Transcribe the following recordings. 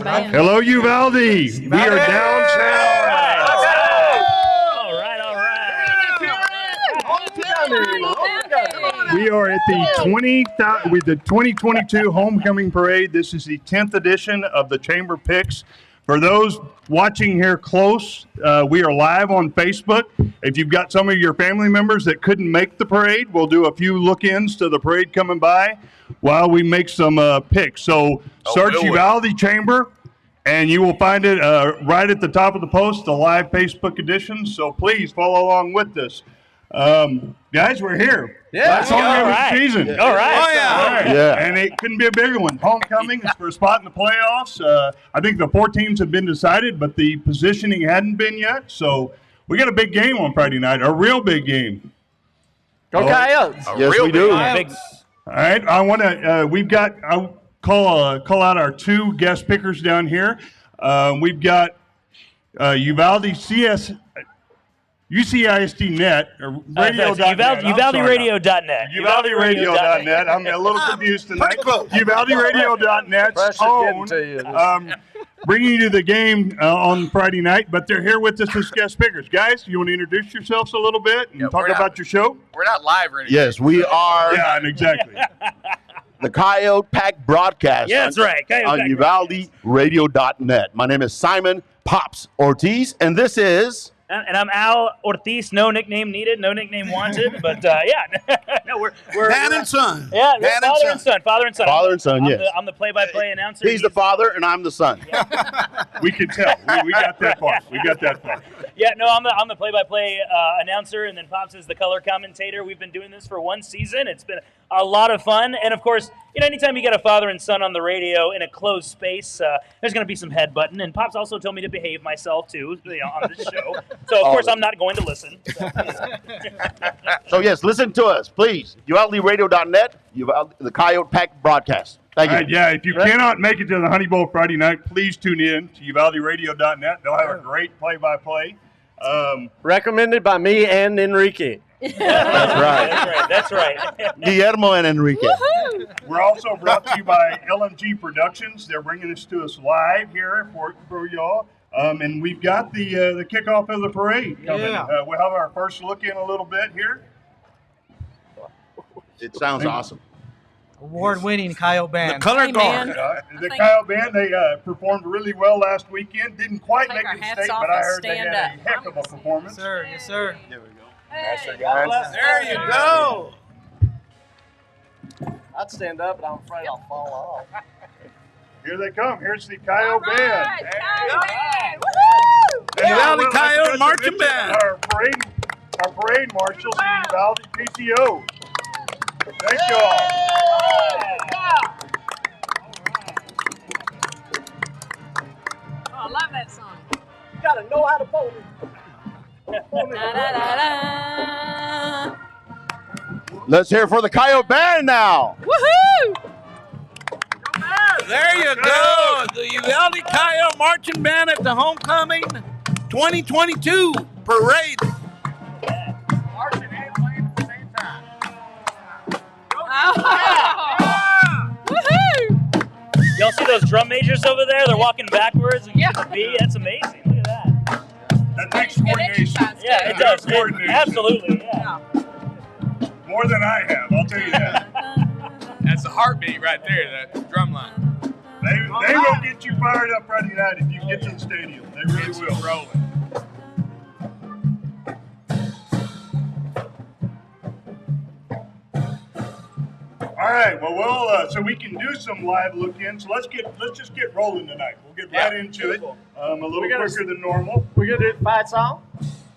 band. Hello, Uvalde. We are downtown. All right. We are at the 2022 Homecoming Parade. This is the 10th edition of the Chamber Picks. For those watching here close, we are live on Facebook. If you've got some of your family members that couldn't make the parade, we'll do a few look-ins to the parade coming by while we make some picks. So search Uvalde Chamber, and you will find it right at the top of the post, the live Facebook edition. So please follow along with us. Guys, we're here. Last home game of the season. All right. Yeah. And it couldn't be a bigger one. Homecoming is for a spot in the playoffs. I think the 4 teams have been decided, but the positioning hadn't been yet. So we got a big game on Friday night, a real big game. Go Coyotes. Yes, we do. All right. I want to. I'll call out our 2 guest pickers down here. We've got Uvalde UCISD.net or radio.net. UvaldeRadio.net. UvaldeRadio.net. I'm a little confused tonight. UvaldeRadio.net's own. Bringing you the game on Friday night, but they're here with us as guest speakers. Guys, you want to introduce yourselves a little bit and talk about your show? We're not live or anything. Yes, we are. Yeah, exactly. The Coyote Pack broadcast. Yeah, that's right. On UvaldeRadio.net. My name is Simon Pops Ortiz, and this is... And I'm Al Ortiz. No nickname needed, no nickname wanted. But no, we're Dad and son. Yeah, Dad father and son. Father and son. Father and son. Yes. I'm the play-by-play announcer. He's the father, and I'm the son. We can tell. We got that part. Yeah, no, I'm the play-by-play announcer, and then Pops is the color commentator. We've been doing this for 1 season. It's been a lot of fun, and of course, anytime you get a father and son on the radio in a closed space, there's going to be some headbutting. And Pops also told me to behave myself too, on this show. So of course, I'm not going to listen. So yes, listen to us, please. UvaldeRadio.net, the Coyote Pack broadcast. Thank you. All right, yeah, if you cannot make it to the Honey Bowl Friday night, please tune in to UvaldeRadio.net. They'll have a great play-by-play. Recommended by me and Enrique. That's right. Guillermo and Enrique. We're also brought to you by LMG Productions. They're bringing this to us live here for y'all. And we've got the kickoff of the parade coming. We'll have our first look in a little bit here. It sounds awesome. Award-winning Coyote Band. The color guard. The Coyote Band, they performed really well last weekend. Didn't quite make the state, but I heard they had a heck of a performance. Yes, sir. There we go. Hey, there you go. I'd stand up, but I'm afraid I'll fall off. Here they come. Here's the Coyote Band. Coyote Band. The Uvalde Coyote Marching Band. Our parade marshals, the Uvalde PTO. Thank you all. Oh, I love that song. You gotta know how to vote. Let's hear it for the Coyote Band now. Woohoo! There you go. The Uvalde Coyote Marching Band at the Homecoming 2022 Parade. Marching and playing at the same time. Woohoo! Y'all see those drum majors over there? They're walking backwards. Yeah. That's amazing. Look at that. That takes coordination. Yeah, it does. Absolutely, yeah. More than I have, I'll tell you that. That's the heartbeat right there, that drum line. They will get you fired up Friday night if you get to the stadium. They really will. Rolling. All right, well, so we can do some live look-ins. So let's just get rolling tonight. We'll get right into it. A little quicker than normal. We're gonna do the fight song.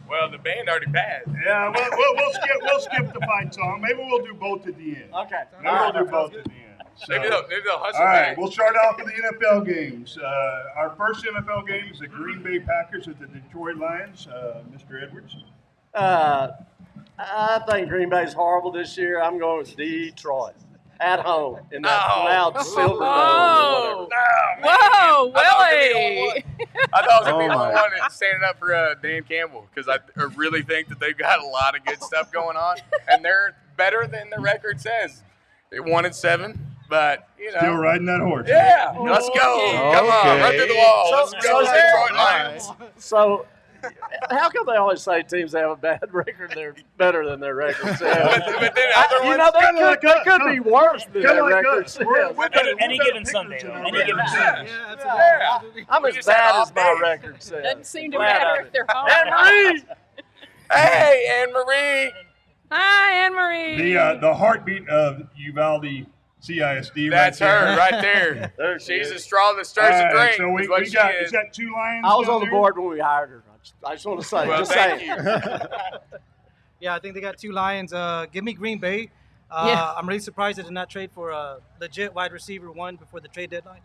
Well, the band already passed. Yeah, we'll skip the fight song. Maybe we'll do both at the end. Okay. Maybe we'll do both at the end. So, Maybe they'll hustle all right, back. we'll start off with the NFL games. Our first NFL game is the Green Bay Packers at the Detroit Lions. Mr. Edwards. I think Green Bay's horrible this year. I'm going with Detroit at home in that loud silver dome. Whoa, Willie! I thought I was going to be the only one that's standing up for Dan Campbell because I really think that they've got a lot of good stuff going on, and they're better than the record says. They 1-7, but you know. Still riding that horse. Yeah, let's go. Come on, run through the wall. Let's go, Detroit Lions. So, how come they always say teams that have a bad record, they're better than their record says? But then other You ones, know, they could be worse than their record says. Any given Sunday, though. Any given Sunday. Yeah, I'm as bad as my record says. Doesn't seem to Glad matter of if they're it. home. Anne Marie! hey, Anne Marie. Hi, Anne Marie. The heartbeat of Uvalde CISD. That's her right there. She's a straw that stirs the drink. So we is what she got, is. is that 2 Lions? I was down on the there? board when we hired her. I just want to say, Well, just thank saying. Yeah, I think they got 2 Lions. Give me Green Bay. Yeah. I'm really surprised they did not trade for a legit wide receiver 1 before the trade deadline.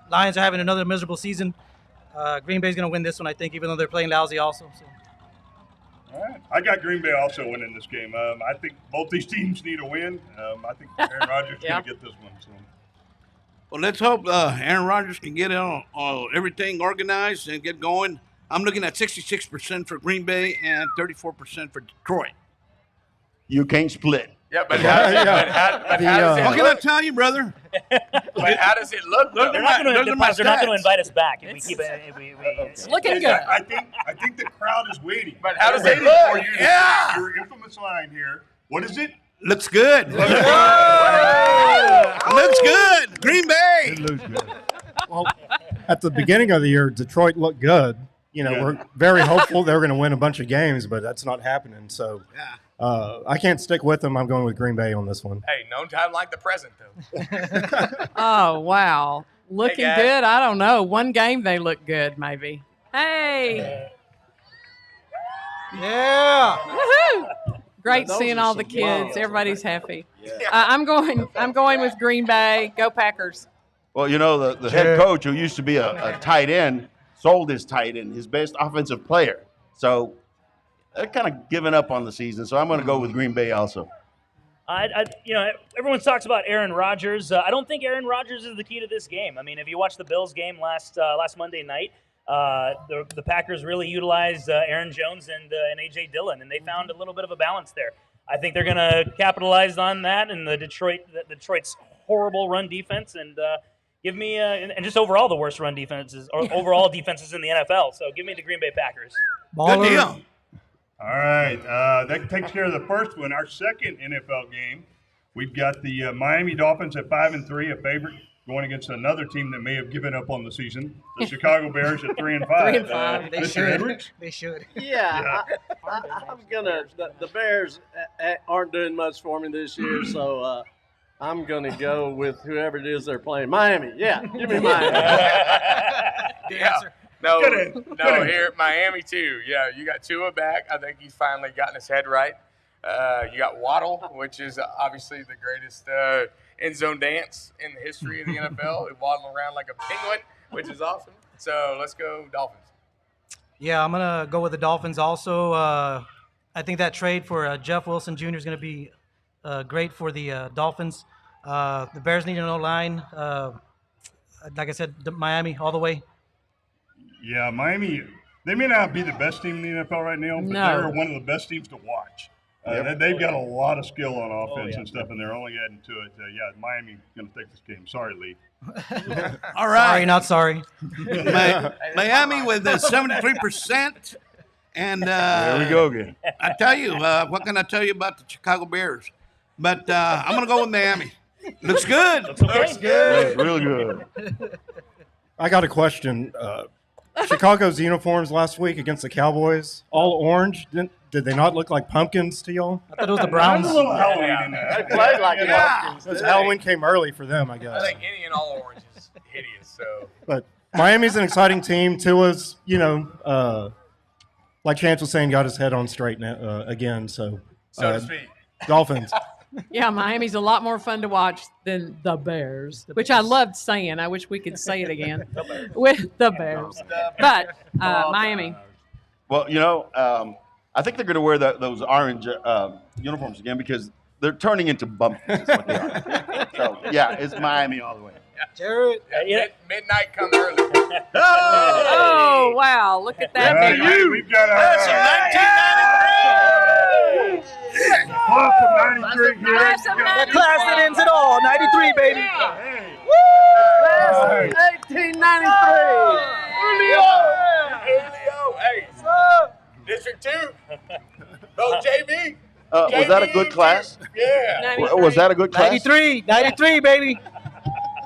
Lions are having another miserable season. Green Bay's going to win this one, I think, even though they're playing lousy also. So. All right. I got Green Bay also winning this game. I think both these teams need a win. I think Aaron Rodgers is Yeah. going to get this one. So. Well, let's hope Aaron Rodgers can get everything organized and get going. I'm looking at 66% for Green Bay and 34% for Detroit. You can't split. Yeah, but how does it What can I look? tell you, brother? But how does it look, though? Look They're at not going those to. are my They're not going to stats. invite us back if we keep it. It's looking good. I think the crowd is waiting. But how does They're it waiting look? for you to Yeah. say your infamous line here. What is it? Looks good. Looks good. Green Bay. Well, at the beginning of the year, Detroit looked good. You know, Yeah. we're very hopeful they were going to win a bunch of games, but that's not happening. So I can't stick with them. I'm going with Green Bay on this one. Hey, no time like the present, though. Oh, wow. Looking guys. good? I don't know. One game they look good, maybe. Hey. Yeah. Woohoo. Great Those seeing are all the some kids. balls. Everybody's happy. I'm going with Green Bay. Go Packers. Well, you know, the head coach who used to be a tight end sold his tight end, his best offensive player. So they're kind of giving up on the season. So I'm going to go with Green Bay also. Everyone talks about Aaron Rodgers. I don't think Aaron Rodgers is the key to this game. I mean, if you watch the Bills game last Monday night, the Packers really utilized Aaron Jones and A.J. Dillon, and they found a little bit of a balance there. I think they're going to capitalize on that and Detroit's horrible run defense, and give me and just overall the worst run defenses or overall defenses in the NFL. So give me the Green Bay Packers. Good deal. All right. That takes care of the first one. Our second NFL game, we've got the Miami Dolphins at 5-3, a favorite, going against another team that may have given up on the season, the Chicago Bears at 3-5. 3-5. They Mr. should. Edwards? They should. Yeah, I'm gonna. The Bears aren't doing much for me this year, so I'm gonna go with whoever it is they're playing. Miami, yeah, give me Miami. Yeah. No, Good here Miami too. Yeah, you got Tua back. I think he's finally gotten his head right. You got Waddle, which is obviously the greatest end zone dance in the history of the NFL. Waddling around like a penguin, which is awesome. So let's go Dolphins. Yeah, I'm going to go with the Dolphins also. I think that trade for Jeff Wilson Jr. is going to be great for the Dolphins. The Bears need an O-line. Like I said, Miami all the way. Yeah, Miami, they may not be the best team in the NFL right now, but No. they're one of the best teams to watch. They've got a lot of skill on offense and stuff, and they're only adding to it. Miami's going to take this game. Sorry, Lee. All right. Sorry, not sorry. Miami with 73%. And There we go again. I tell you, what can I tell you about the Chicago Bears? But I'm going to go with Miami. Looks good. Looks real good. I got a question. Chicago's uniforms last week against the Cowboys, all orange. Did they not look like pumpkins to y'all? I thought it was the Browns. There's a little Halloween in They there. played like pumpkins. Because Halloween came early for them, I guess. I think any and all orange is hideous. So But Miami's an exciting team. Tua's, like Chance was saying, got his head on straight now, again. So to speak. Dolphins. Yeah, Miami's a lot more fun to watch than the Bears, which I loved saying. I wish we could say it again with the Bears. But Miami. Well, I think they're going to wear those orange uniforms again because they're turning into bumpkins. Is what they are. So, yeah, it's Miami all the way. Jared. Midnight come early. Oh, wow. Look at that. All right, baby. we've got our. That's a 1993. Class of 93 here. Class of The 93. class that ends it all. 93, baby. Hey. Class of 1893. Julio, hey. District 2. Go JV. Was that a good class? Yeah. Was that a good class? 93, baby.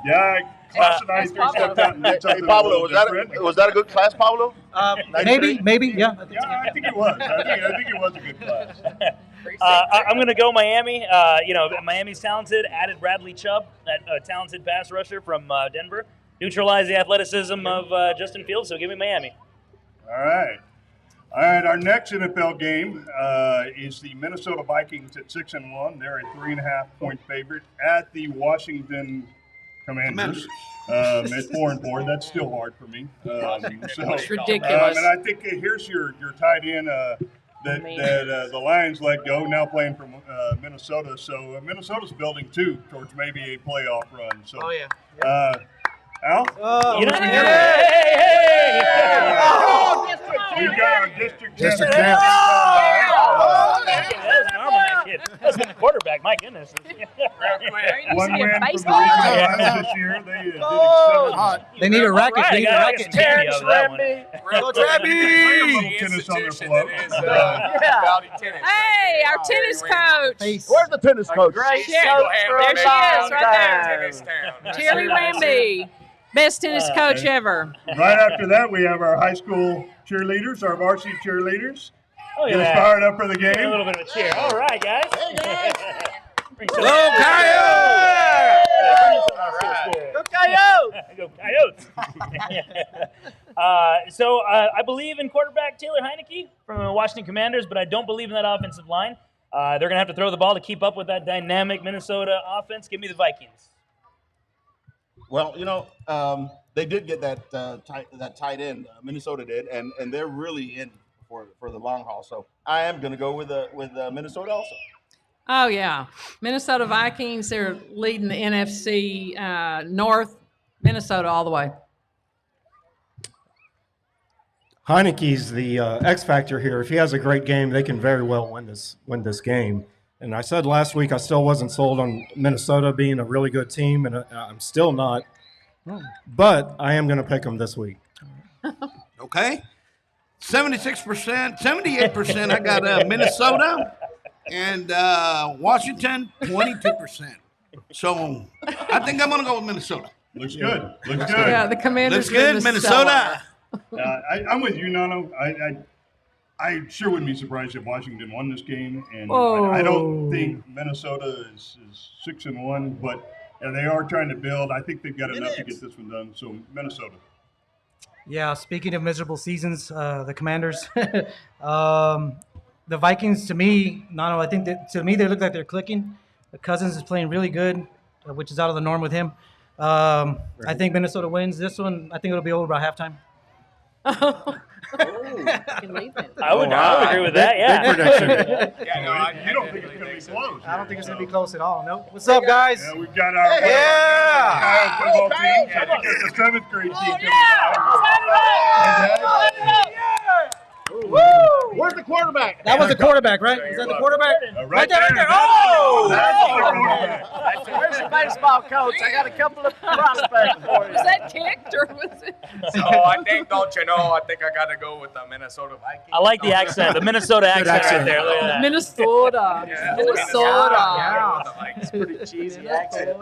Yeah, class of 93 stepped out and did Hey, something a Pablo, little different. was that a good class, Pablo? Maybe, yeah. Yeah, I think it was. I think it was a good class. I'm going to go Miami. Miami's talented. Added Bradley Chubb, that talented pass rusher from Denver. Neutralize the athleticism of Justin Fields, so give me Miami. All right. Our next NFL game is the Minnesota Vikings at 6-1. They're a 3.5-point favorite at the Washington Commanders at 4-4. That's still hard for me. It's ridiculous. And I think here's your tight end that the Lions let go, now playing for Minnesota. So Minnesota's building too towards maybe a playoff run. So, Oh, yeah. Al? Hey! We've got our district champ. That was an arm on that kid. That's been the quarterback. My goodness. One win from the baseball. regional Lions this year. They did exceptional. They need a racket. Right, They need a I got racket. Terrence Ramby. Go Trappy. Tennis on their Institution float. that is Uvalde tennis. Hey, our tennis coach. Where's the tennis coach? Great Yeah, coach for there a she long is, right there. time. Tennis town. Cherry Ramby. Best tennis coach ever. Right after that, we have our high school cheerleaders, our varsity cheerleaders. Look Get at us that. fired up for the A game. little bit of a cheer. All right, guys. Bring some- Go Coyotes! Go Coyotes! Go Coyotes. So I believe in quarterback Taylor Heineke from the Washington Commanders, but I don't believe in that offensive line. They're going to have to throw the ball to keep up with that dynamic Minnesota offense. Give me the Vikings. Well, they did get that tight end. Minnesota did, and they're really in for the long haul. So I am going to go with Minnesota also. Oh, yeah. Minnesota Vikings, they're leading the NFC North. Minnesota all the way. Heineke's the X factor here. If he has a great game, they can very well win this game. And I said last week I still wasn't sold on Minnesota being a really good team, and I'm still not. But I am going to pick them this week. Okay. 76%, 78%. I got Minnesota and Washington, 22%. So I think I'm going to go with Minnesota. Looks good. Looks good. Yeah, the Commanders. Looks good, in the Minnesota. I'm with you, Nano. I sure wouldn't be surprised if Washington won this game, and Oh. I don't think Minnesota is 6-1, but they are trying to build. I think they've got enough to get this one done. So Minnesota. Yeah, speaking of miserable seasons, the Commanders, the Vikings, to me, I think that to me they look like they're clicking. Cousins is playing really good, which is out of the norm with him. I think Minnesota wins this one. I think it'll be over by halftime. I would agree with that. Yeah. You don't think it's going to be close? I don't think it's going to be close at all. Nope. What's up, guys? Yeah, we've got our football team. I think it's the 7th grade team. Where's the quarterback? That was the quarterback, right? Is that the quarterback? Right there, right there. Oh! Where's the baseball coach? I got a couple of prospects for you. Was that kicked or was it? So I think, don't you know, I think I got to go with the Minnesota Vikings. I like the accent, the Minnesota accent right there. Look at that. Minnesota. Yeah. Minnesota. Yeah. The Vikings. Pretty cheesy accent.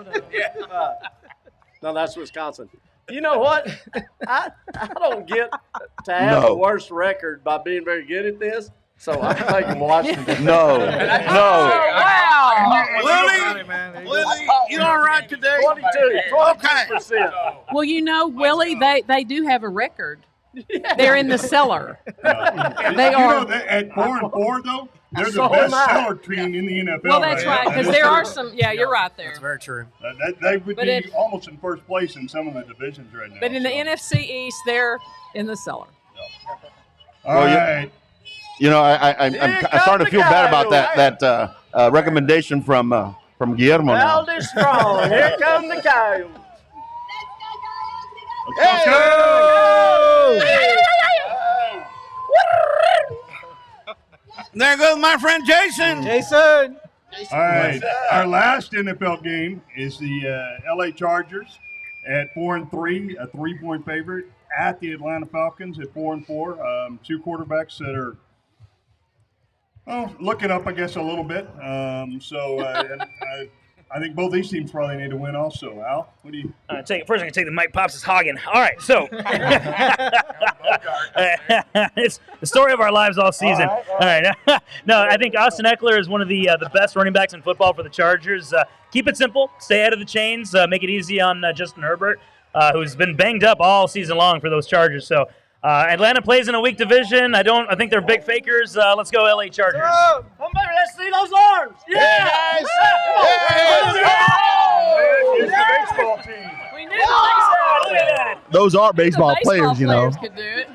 No, that's Wisconsin. You know what? I don't get to have the worst record by being very good at this, so I'm taking Washington. No. Wow. Willie, you all right today? 22%. Well, Willie, they do have a record. They're in the cellar. They are. At 4-4, though, they're the So best am I. seller team in the NFL. Well, that's right, because there are some. Yeah, you're right there. That's very true. They would But be if- almost in first place in some of the divisions right now. But in the so. NFC East, they're in the cellar. All right. I'm starting to feel bad about that recommendation from Guillermo now. Uvalde strong. Here come the Coyotes. Let's go. There goes my friend Jason. Jason. All right. Our last NFL game is the LA Chargers at 4-3, a 3-point favorite at the Atlanta Falcons at 4-4. Two quarterbacks that are looking up, I guess, a little bit. I think both these teams probably need to win also. Al, what do you? First, I'm going to take the Mike Pops' hogging. All right, so it's the story of our lives all season. All right. No, I think Austin Eckler is one of the best running backs in football for the Chargers. Keep it simple. Stay out of the chains. Make it easy on Justin Herbert, who's been banged up all season long for those Chargers. So Atlanta plays in a weak division. I think they're big fakers. Let's go LA Chargers. Come baby, let's see those arms. Yeah. It's the baseball team. We knew the Those are baseball baseball players, you know. could do it.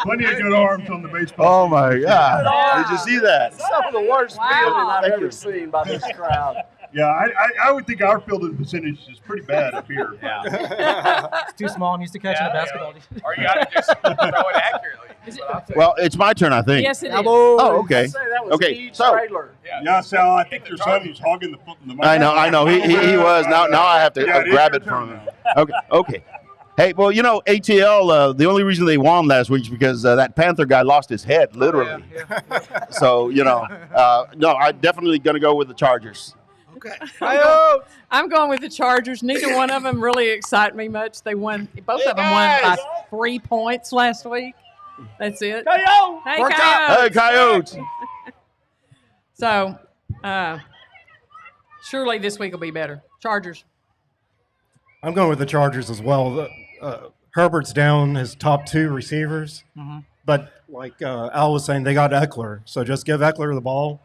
Plenty of good arms on the baseball Oh my God! Did you see that? Some of the worst Wow. fielding I've Thank ever you. seen by this crowd. Yeah, I would think our fielding percentage is pretty bad up here. It's too small. I'm used to catching a basketball. Or you got to just throw it accurately. Is what I'm saying. Well, it's my turn, I think. Yes, it is. Oh, okay. I'd say that was Okay, Keith so Trailer. Yeah, Sal, I think your son was hogging the foot in the mic. I know. He was. Now I have to Yeah, it is grab your it from turn him. Okay. Hey, well, you know, ATL, the only reason they won last week is because that Panther guy lost his head, literally. So, you know, no, I'm definitely going to go with the Chargers. Okay. I'm going with the Chargers. Neither one of them really excite me much. They won. Both of them won by 3 points last week. That's it. Hey, Coyotes. Hey, Coyotes. So, surely this week will be better. Chargers. I'm going with the Chargers as well. Herbert's down his top 2 receivers, but like Al was saying, they got Eckler. So just give Eckler the ball.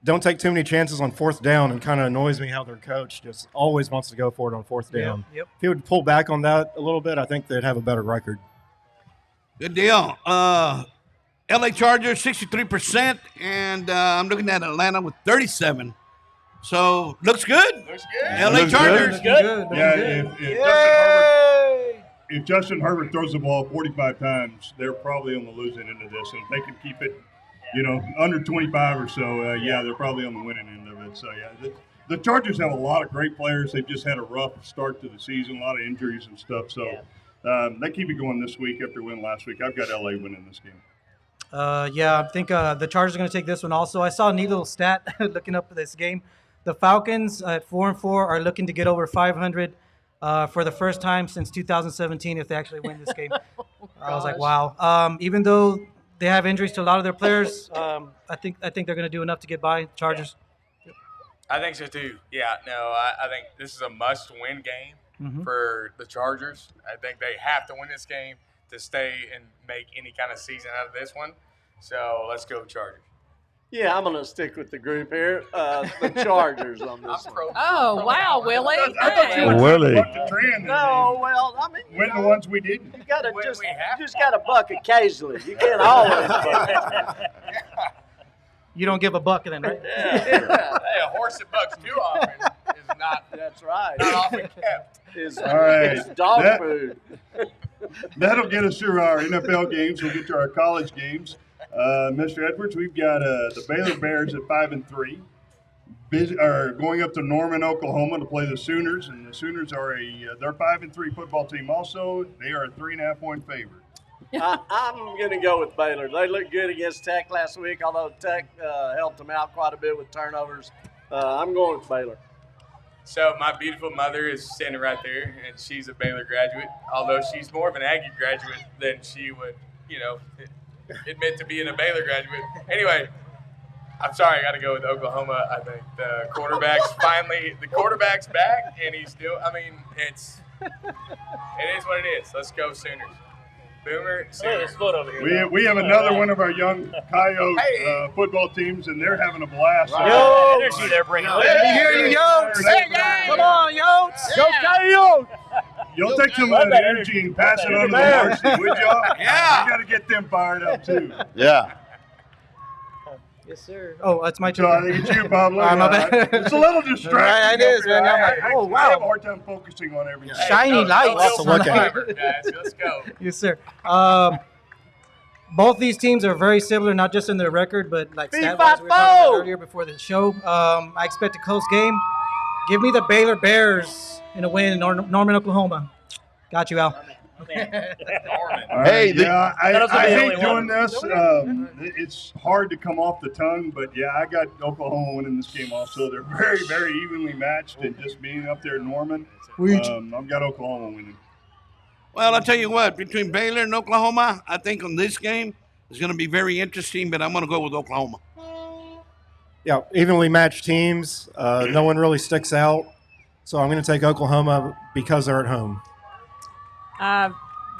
Don't take too many chances on 4th down. And kind of annoys me how their coach just always wants to go for it on 4th down. Yep. If he would pull back on that a little bit, I think they'd have a better record. Good deal. LA Chargers 63%, and I'm looking at Atlanta with 37. So looks good. Looks good. LA Looks Chargers. Good. If Justin Herbert throws the ball 45 times, they're probably on the losing end of this. And if they can keep it, under 25 or so, they're probably on the winning end of it. So, the Chargers have a lot of great players. They've just had a rough start to the season, a lot of injuries and stuff. So, they keep it going this week after winning last week. I've got LA winning this game. I think the Chargers are going to take this one also. I saw a neat little stat looking up this game. The Falcons at 4-4 are looking to get over 500 for the first time since 2017 if they actually win this game. I was like, wow. Even though they have injuries to a lot of their players, I think they're going to do enough to get by. Chargers. I think so too. Yeah, no, I think this is a must-win game for the Chargers. I think they have to win this game to stay and make any kind of season out of this one. So let's go Chargers. Yeah, I'm going to stick with the group here. The Chargers on this one. Oh, wow, Willie. I thought you Hey. were Willie. buck the trend No, well, I mean, and win the ones we didn't. you got to When just we have you just got to buck occasionally. You can't always buck. You don't give a buck then, right? Hey, a horse that bucks too often is not That's right. often kept. It's All right. dog That- food. That'll get us through our NFL games. We'll get to our college games. Mr. Edwards, we've got the Baylor Bears at 5-3. Are going up to Norman, Oklahoma to play the Sooners, and the Sooners are they're 5-3 football team. Also, they are a 3.5-point favorite. I'm going to go with Baylor. They looked good against Tech last week, although Tech helped them out quite a bit with turnovers. I'm going with Baylor. So my beautiful mother is standing right there, and she's a Baylor graduate. Although she's more of an Aggie graduate than she would, admit to being a Baylor graduate. Anyway, I'm sorry, I got to go with Oklahoma. I think the quarterback's back, and he's still. I mean, it is what it is. Let's go Sooners. Boomer, Sooners. Foot over here. We have another one of our young Coyote football teams, and they're having a blast. Yo, energy they're bringing. Let me hear you, Yotes. Come on, Yotes. Go Coyotes. You'll take some of that energy and pass it on to the varsity, would y'all? Yeah. You got to get them fired up, too. Yeah. Yes, sir. Oh, it's my So I turn. think it's you, Pablo. My bad. It's a little distracting. Right, it is, man. I'm like, oh, wow. I have a hard time focusing on everything. Shiny lights. Lots to look at. Guys, let's go. Yes, sir. both these teams are very similar, not just in their record, but like Beef stat-wise, we were talking Bo! about earlier before the show. I expect a close game. Give me the Baylor Bears in a win in Norman, Oklahoma. Got you, Al. All Hey, right, yeah, That was I the hate only doing one. this. It's hard to come off the tongue, but yeah, I got Oklahoma winning this game also. They're very, very evenly matched, and just being up there in Norman, I've got Oklahoma winning. Well, I'll tell you what, between Baylor and Oklahoma, I think on this game it's going to be very interesting, but I'm going to go with Oklahoma. Yeah, evenly matched teams. No one really sticks out. So I'm going to take Oklahoma because they're at home.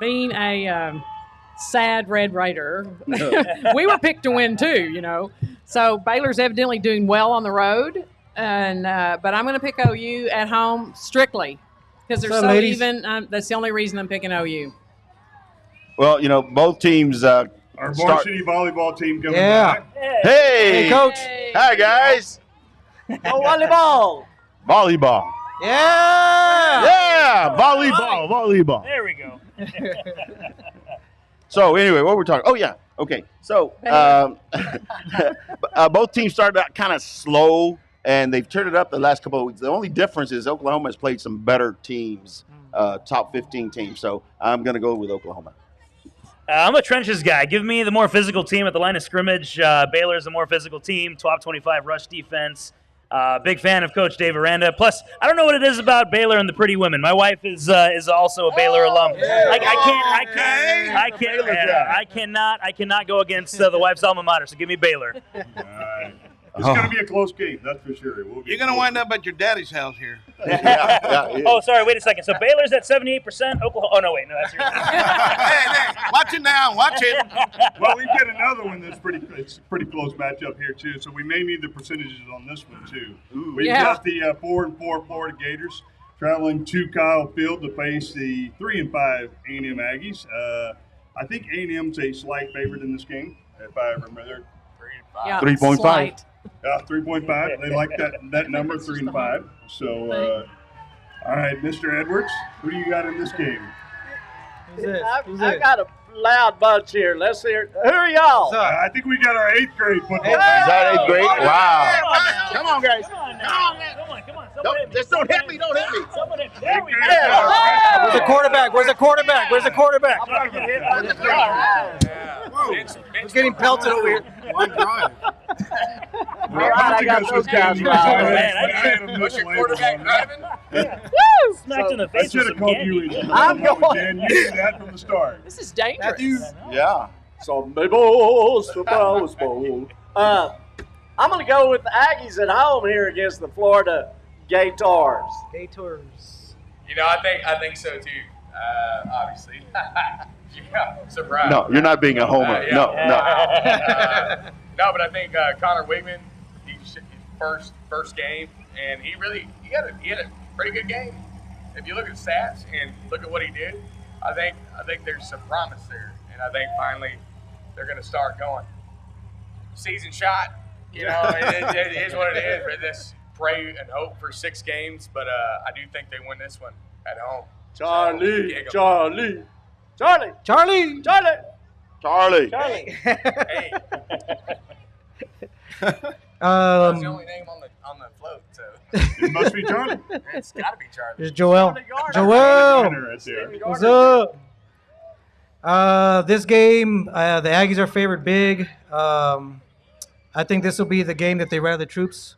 Being a sad Red Raider, we were picked to win too, So Baylor's evidently doing well on the road, and but I'm going to pick OU at home strictly because they're What's up, so ladies? even. That's the only reason I'm picking OU. Well, both teams. Our varsity volleyball team coming back. Hey, Coach. Hi, guys. Oh, volleyball. Volleyball. Yeah. Yeah, volleyball. There we go. So anyway, what we're talking? Oh yeah, okay. So both teams started out kind of slow, and they've turned it up the last couple of weeks. The only difference is Oklahoma has played some better teams, top 15 teams. So I'm going to go with Oklahoma. I'm a trenches guy. Give me the more physical team at the line of scrimmage. Baylor's a more physical team, top 25 rush defense. Big fan of Coach Dave Aranda. Plus, I don't know what it is about Baylor and the pretty women. My wife is also a Baylor alum. I cannot go against the wife's alma mater. So give me Baylor. It's going to be a close game, that's for sure. You're going to wind up at your daddy's house here. Yeah. Oh, sorry. Wait a second. So Baylor's at 78%. Oklahoma. Oh no, wait. No, that's yours. Hey, watch it now. Watch it. Well, we get another one that's it's a pretty close matchup here too. So we may need the percentages on this one too. We've got the 4-4 Florida Gators traveling to Kyle Field to face the 3-5 A&M Aggies. I think A&M's a slight favorite in this game, if I remember. Yeah, 3.5. slight. 3.5. They like that number, 3 and 5. So, all right, Mr. Edwards, who do you got in this game? I got a loud bunch here. Let's hear it. Who are y'all? I think we got our 8th grade football. Is that 8th grade? Wow. Come on, guys. Come on. Don't hit me. Someone hit me. There we go. Where's the quarterback? Where's the quarterback? He's getting pelted over here. One drive. All right, I got those guys. What's your quarterback driving? Woo! Smacked in the I face should with have some called you candy. in. I'm going. Dan, you knew that from the start. This is dangerous. Yeah. Sunday bowl, Super Bowl. I'm going to go with the Aggies at home here against the Florida Gators. I think so too. Obviously. Yeah, surprise. No, you're not being a homer. Yeah. No. No, but I think Connor Wigman, his first game, and he had a pretty good game. If you look at stats and look at what he did, I think there's some promise there, and I think finally they're going to start going. Season shot, it is what it is. But this pray and hope for 6 games, but I do think they win this one at home. Charlie. Hey, that's the only name on the float, so It must be Charlie. it's got to be Charlie. There's Joel. Right there. What's up? This game, the Aggies are favored big. I think this will be the game that they rally the troops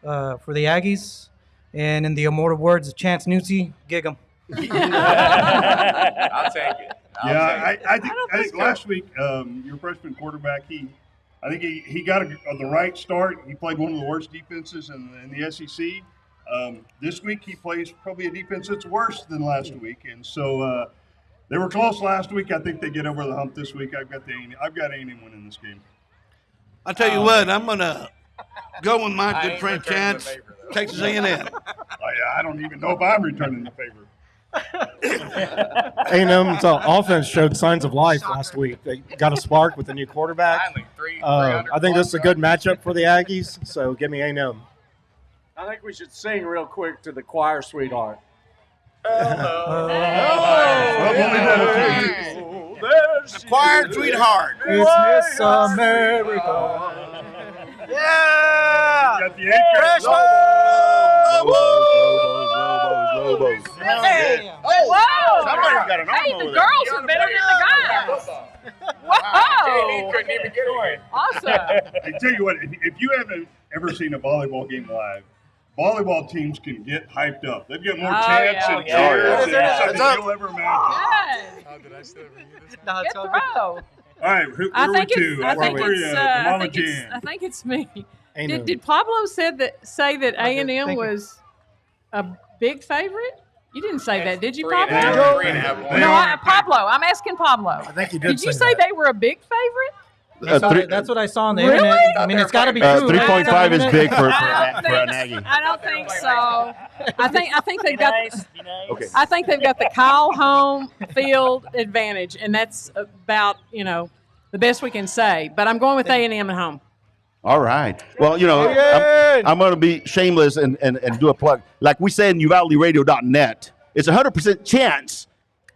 for the Aggies. And in the immortal words of Chance Newsy, gig 'em. I'll take it. I think last week your freshman quarterback I think he got the right start. He played one of the worst defenses in the SEC. This week he plays probably a defense that's worse than last week, and so they were close last week. I think they get over the hump this week. I've got A&M winning this game. I'll tell you what, I'm going to go with my good friend Chance, Texas A&M. I don't even know if I'm returning the favor. A&M's offense showed signs of life last week. They got a spark with the new quarterback. I think this is a good matchup for the Aggies, so give me A&M. I think we should sing real quick to the choir, sweetheart. Well, we'll leave that up to you. There's Choir sweetheart. It's Miss America. Yeah. Got the anchor. Freshman. Lobos. Hey. Whoa! Somebody's got an arm Hey, over the there. girls are better than the guys. Whoa! Couldn't even get it. Awesome. I tell you what, if you haven't ever seen a volleyball game live, volleyball teams can get hyped up. They've got more chants and cheers than you'll ever imagine. Yes. Oh, did I still ever hear this? No, Good it's all good. throw. All right, who I are think we to? it's. I think Where it's. you at? I Mama think it's. Jan. I think it's me. Ain't Did Pablo say that A&M Thank you. was a big favorite? You didn't say that, did you, Three and a Pablo? half, 3.5 points. No, Pablo. I'm asking Pablo. I think you Did you say they were a big favorite? That's what I saw on the Really? internet. I mean, it's got to be true. 3.5 is big for I a Nagy. don't think so. I think they've got. Be nice. Okay. I think they've got the Kyle home field advantage, and that's about the best we can say. But I'm going with A&M at home. All right. Well, I'm going to be shameless and do a plug. Like we said in UvaldeRadio.net, it's a 100% chance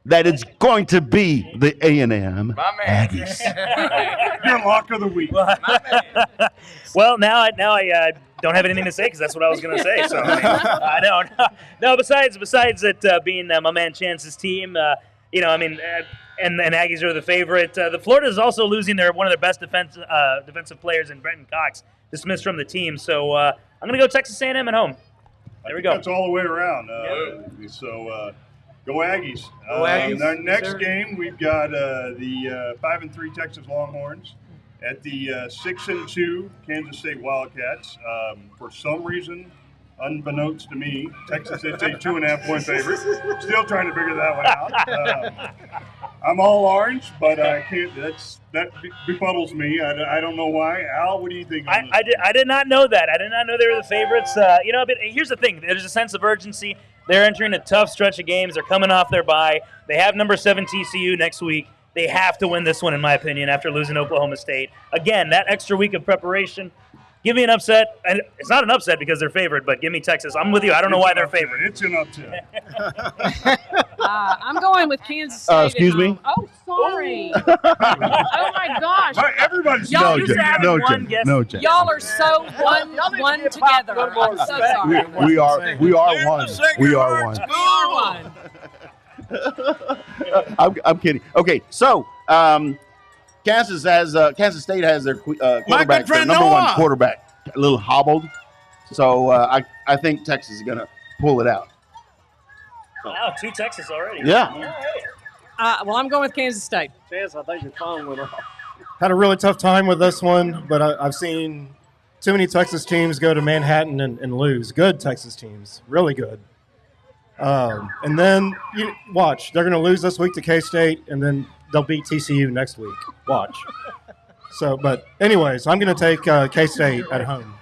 that it's going to be the A&M My man. Aggies. Your lock of the week. Well, now I don't have anything to say because that's what I was going to say. So I don't. No, besides it being my man Chance's team, and Aggies are the favorite. The Florida is also losing one of their best defensive players in Brenton Cox, dismissed from the team. So I'm going to go Texas A&M at home. There we go. That's all the way around. So go Aggies. Go Aggies. Our next Yes, sir. game, we've got the 5-3 Texas Longhorns at the 6-2 Kansas State Wildcats. For some reason, unbeknownst to me, Texas is a 2.5-point favorite. Still trying to figure that one out. I'm all orange, but I can't. That befuddles me. I don't know why. Al, what do you think? I did not know that. I did not know they were the favorites. But here's the thing. There's a sense of urgency. They're entering a tough stretch of games. They're coming off their bye. They have number 7 TCU next week. They have to win this one, in my opinion, after losing Oklahoma State. Again, that extra week of preparation. Give me an upset. And it's not an upset because they're favored, but give me Texas. I'm with you. I don't know why they're favored. It's an upset. I'm going with Kansas State. Excuse me? Oh, sorry. Oh my gosh. Everybody's Y'all just added one guess. Y'all are so one together. I'm so sorry. We are one. We are one. We are one. I'm kidding. Okay, so Kansas State has their quarterback, their friend number Noah. one quarterback, a little hobbled. So I think Texas is gonna pull it out. Wow, 2 Texas already. Yeah. Well, I'm going with Kansas State. Chance, I think your phone went off. Had a really tough time with this one, but I've seen too many Texas teams go to Manhattan and lose. Good Texas teams, really good. And then you watch, they're going to lose this week to K-State, and then they'll beat TCU next week. Watch. So, but anyways, I'm going to take K-State at home.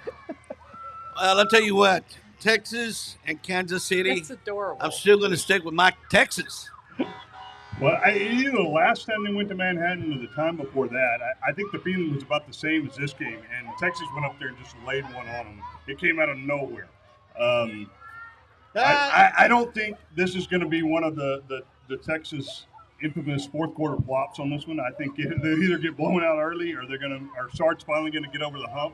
Well, I'll tell you what, Texas and Kansas City, That's adorable. I'm still going to stick with my Texas. Well, either the last time they went to Manhattan or the time before that, I think the feeling was about the same as this game, and Texas went up there and just laid one on them. It came out of nowhere. I don't think this is going to be one of the Texas infamous fourth quarter flops on this one. I think they either get blown out early or or Sart's finally going to get over the hump.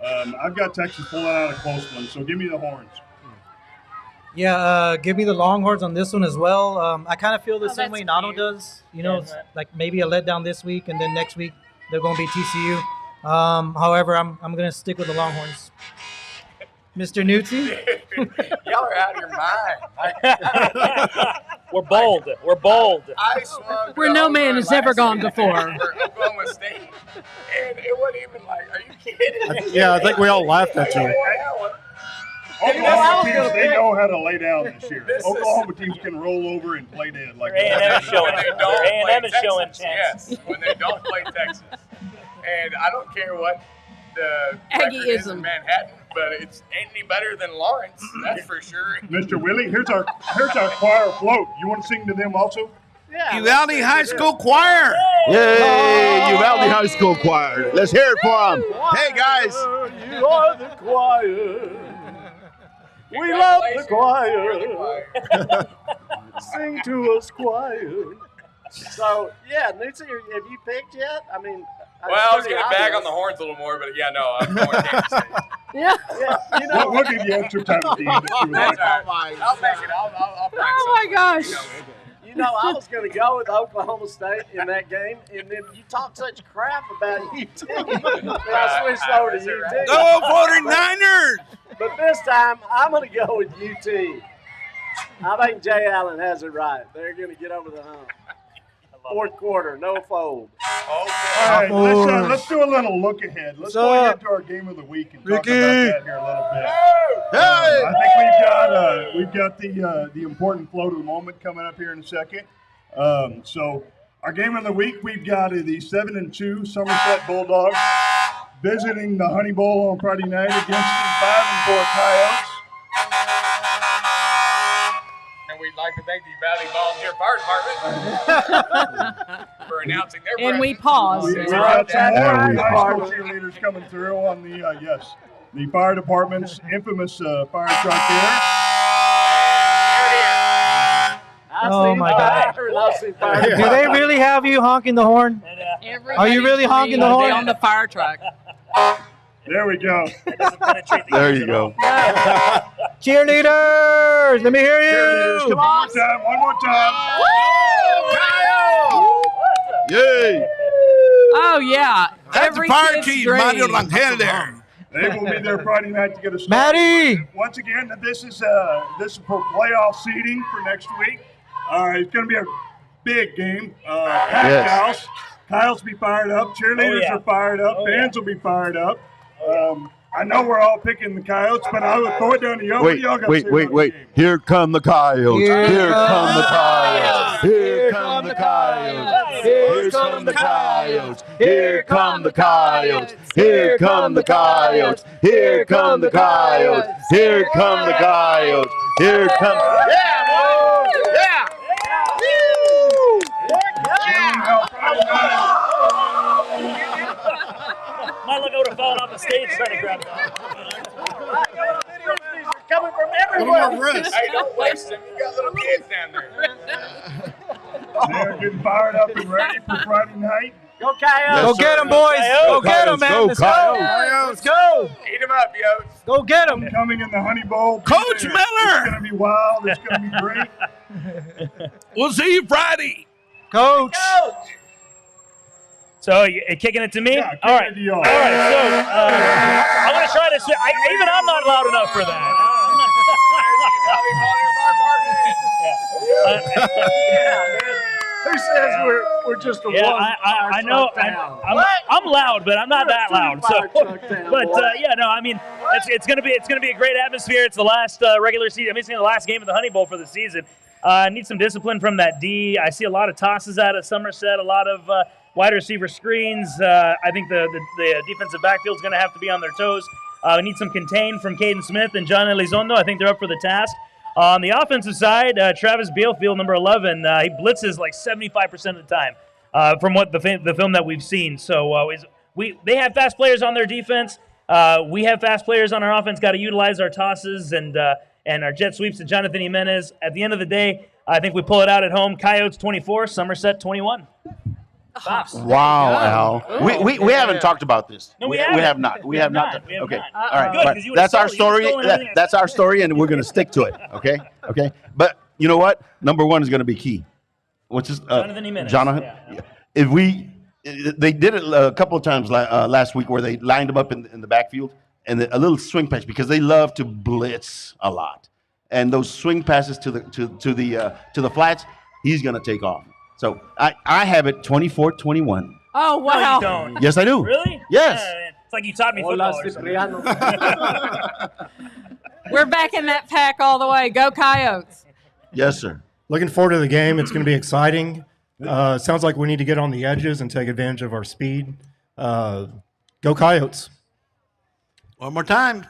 I've got Texas pulling out a close one, so give me the horns. Yeah, give me the Longhorns on this one as well. I kind of feel the same that's way Nato cute. does. Yeah, It's like maybe a letdown this week, and then next week they're going to be TCU. However, I'm going to stick with the Longhorns. Mr. Newton? Y'all are out of your mind. We're bold. We're bold. I swung Where no over man has ever last gone year before. for Oklahoma State, and it wasn't even like, are you kidding? Yeah, I think we all laughed at you. Oklahoma teams, they know how to lay down this year. This is- Oklahoma teams can roll over and play dead like A&M is showing. When they don't A&M is play showing Texas, chance. yes, when they don't play Texas. And I don't care what the record is in Aggiism. Manhattan, but it's ain't any better than Lawrence, that's for sure. Mr. Willie, here's our choir float. You want to sing to them also? Uvalde High School Choir. Yay, Uvalde High School Choir. Let's hear it for them. Hey, guys. You are the choir. We love the choir. Sing to us, choir. So, yeah, Newsy, have you picked yet? I mean, Well, I was going to bag on the horns a little more, but yeah, no, I'm going Kansas State. Yeah. You know, We'll give you extra time at the end if you want. I'll make it. I'll find Oh my gosh. you know, I was going to go with Oklahoma State in that game, and then you talked such crap about UT that I switched over to UT. Go 49ers! But this time, I'm going to go with UT. I think Jay Allen has it right. They're going to get over the hump. Fourth quarter, no fold. All right, let's do a little look ahead. Let's go ahead to our game of the week and talk about that here a little bit. I think we've got the important flow to the moment coming up here in a second. So our game of the week, we've got the 7-2 Somerset Bulldogs visiting the Honey Bowl on Friday night against the 5-4 Coyotes. We'd like to thank the Uvalde Volunteer Fire Department for announcing their presence. And we pause. We've got some more high school cheerleaders coming through on the the fire department's infamous fire truck here. Oh my God! Do they really have you honking the horn? Are you really honking the horn? On the fire truck. There we go. There you go. Cheerleaders, let me hear Cheerleaders, you. one more time. Yay! Oh yeah. That's the fire chief, Mario Langel there. They will be there Friday night to get us started. Maddie! Once again, this is for playoff seeding for next week. It's going to be a big game. Packed house. Kyle's be fired up. Cheerleaders are fired up. Fans will be fired up. I know we're all picking the Coyotes, but I would throw it down to y'all. Wait. Here come the Coyotes. Here come the Coyotes. Here come the Coyotes. Here come the Coyotes. Here come the Coyotes. Here come the Coyotes. Here come the Coyotes. Here come the Coyotes. Here come. Yeah, boy. Yeah. Might look, I would have fallen off the stage trying to grab that. Coming from everywhere. Hey, don't waste them. You got little kids down there. They're getting fired up and ready for Friday night. Go Coyotes. Go get them, boys. Go get them, man. Let's go. Let's go. Eat them up, Yotes. Go get them. Coming in the Honey Bowl. Coach Miller. Miller. It's going to be wild. It's going to be great. We'll see you Friday. Coach. So you're kicking it to me? Yeah, All right. to y'all. All right. So I'm going to try to. Even I'm not loud enough for that. Who says we're just a one? I know. I'm loud, but I'm not that loud. So, I mean, it's gonna be a great atmosphere. It's the last regular season. I mean, it's the last game of the Honey Bowl for the season. Need some discipline from that D. I see a lot of tosses out of Somerset. A lot of wide receiver screens. I think the defensive backfield is going to have to be on their toes. We need some contain from Caden Smith and John Elizondo. I think they're up for the task. On the offensive side, Travis Bealfield, number 11, he blitzes like 75% of the time from what the film that we've seen. So they have fast players on their defense. We have fast players on our offense. Got to utilize our tosses and our jet sweeps to Jonathan Jimenez. At the end of the day, I think we pull it out at home. Coyotes 24, Somerset 21. Pops. Wow, Al. We haven't talked about this. No, we have not. We have not. Okay. Not. All right. Good, But 'cause you that's our would've story. That's our story, and we're going to stick to it. Okay. Okay. But you know what? Number one is going to be key. What's his? Jonathan Jimenez. Jonathan. Yeah. If they did it a couple of times last week where they lined him up in the backfield and a little swing pass because they love to blitz a lot, and those swing passes to the flats, he's going to take off. So I have it 24-21. Oh, wow. No, you don't. Yes, I do. Really? Yes. It's like you taught me football or something. We're back in that pack all the way. Go Coyotes. Yes, sir. Looking forward to the game. It's going to be exciting. Sounds like we need to get on the edges and take advantage of our speed. Go Coyotes. One more time.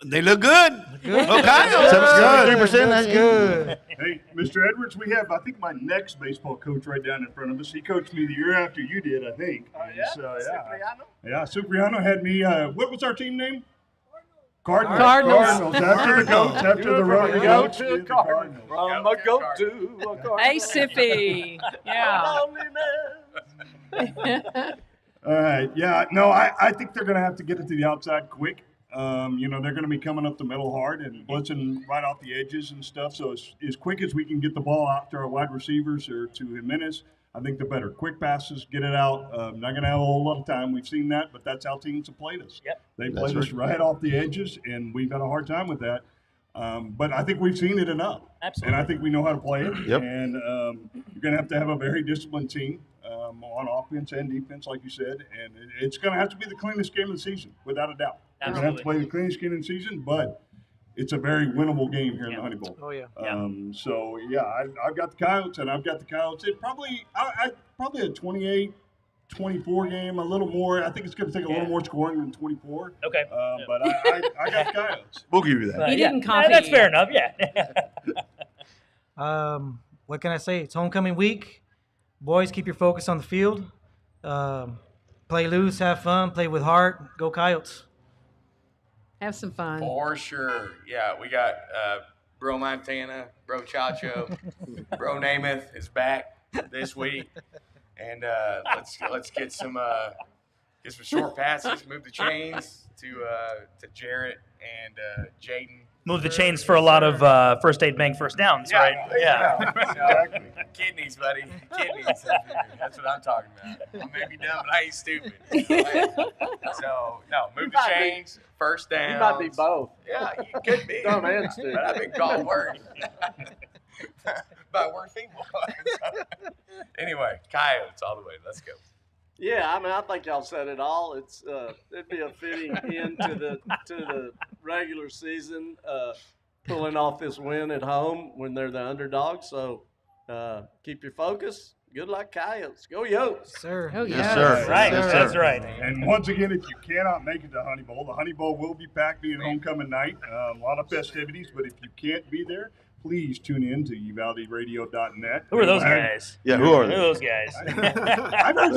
They look good. Good. Go Coyotes. 73%. That's good. Hey, Mr. Edwards, we have, I think, my next baseball coach right down in front of us. He coached me the year after you did, I think. Oh, yeah? So, Cipriano? Yeah, Cipriano had me. What was our team name? Cardinals. Cardinals. After the goats, after the road goats, to the Cardinals. From a goat to a Cardinal. Hey, Sippy. Yeah. All right. Yeah. No, I think they're going to have to get it to the outside quick. You know, they're going to be coming up the middle hard and blitzing right off the edges and stuff. So as quick as we can get the ball out to our wide receivers or to Jimenez, I think the better. Quick passes, get it out. Not going to have a whole lot of time. We've seen that, but that's how teams have played us. Yep. They played us right off the edges, and we've had a hard time with that. But I think we've seen it enough. Absolutely. And I think we know how to play it. Yep. And you're going to have a very disciplined team on offense and defense, like you said. And it's going to have to be the cleanest game of the season, without a doubt. We're going to have to play the cleanest game of the season, but it's a very winnable game here in the Honey Bowl. Oh, yeah. So, yeah, I've got the Coyotes, and I've got the Coyotes. It probably a 28-24 game, a little more. I think it's going to take a little more scoring than 24. Okay. But I got the Coyotes. We'll give you that. He didn't copy. That's fair enough, yeah. What can I say? It's homecoming week. Boys, keep your focus on the field. Play loose, have fun, play with heart. Go Coyotes. Have some fun. For sure. Yeah, we got Bro Montana, Bro Chacho, Bro Namath is back this week. And let's get some short passes, move the chains to Jarrett and Jaden. Move the chains for a lot of first aid bank first downs, right? Yeah. Exactly. Kidneys, buddy. Kidneys. That's what I'm talking about. I may be dumb, but I ain't stupid. So, no, move the chains, first down. You might be both. Yeah, you could be. Dumb and stupid. But I've been called worse. By worse people. Anyway, Coyotes all the way. Let's go. Yeah, I mean, I think y'all said it all. It'd be a fitting end to the regular season, pulling off this win at home when they're the underdog. So keep your focus. Good luck, Coyotes. Go Yotes. Sir. Oh, yeah. Yes, sir. Right, Yes, sir. that's right. And once again, if you cannot make it to Honey Bowl, the Honey Bowl will be packed being homecoming night. A lot of festivities, but if you can't be there, please tune in to UvaldeRadio.net. Who are those guys? Yeah, who are Who are they? those guys?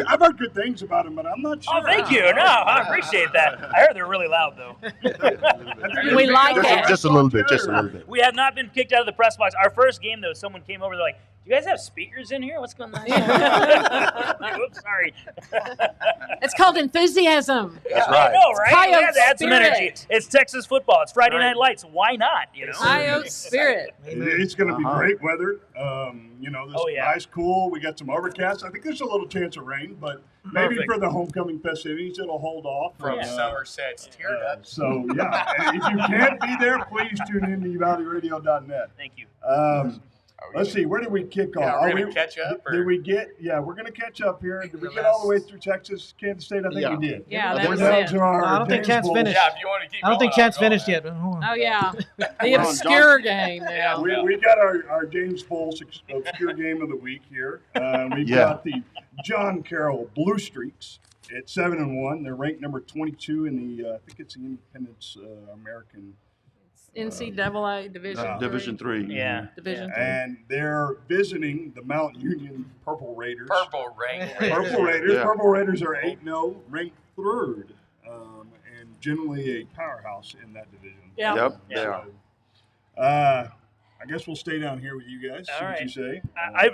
I've heard good things about them, but I'm not sure. Oh, thank you. No, I appreciate that. I heard they're really loud, though. We like it. Just a little bit. Just a little bit. We have not been kicked out of the press box. Our first game, though, someone came over. They're like, "Do you guys have speakers in here? What's going on?" Oops, sorry. It's called enthusiasm. That's I right. know, right? We Coyote have to add some spirit. energy. It's Texas football. It's Friday Night Lights. Why not? You know. Coyote spirit. It's going to be great weather. You know, this nice, cool. We got some overcast. I think there's a little chance of rain, but maybe for the homecoming festivities, it'll hold off. From Somerset's tear ducts. So, yeah, if you can't be there, please tune in to UvaldeRadio.net. Thank you. Let's see, where did we kick off? Yeah, we're going to catch up? Did we get, we're going to catch up here. Did we get all the way through Texas, Kansas State? I think we did. Yeah, We're that was down it. to our I don't think James Kent's Bowl. finished. Yeah, if you want to keep I don't think going, Kent's I'll go finished ahead. yet. But hold on. Oh, yeah. The We're on obscure game now. We got our James Bowl obscure game of the week here. We've got the John Carroll Blue Streaks at 7-1. They're ranked number 22 in the I think it's the Independence American NCAA Division Division 3. Yeah. Division and they're visiting the Mount Union Purple Raiders. Purple Rain. Purple Raiders. Yeah. Purple Raiders are 8-0, ranked third, and generally a powerhouse in that division. Yeah. Yep, they are. I guess we'll stay down here with you guys. See what you say.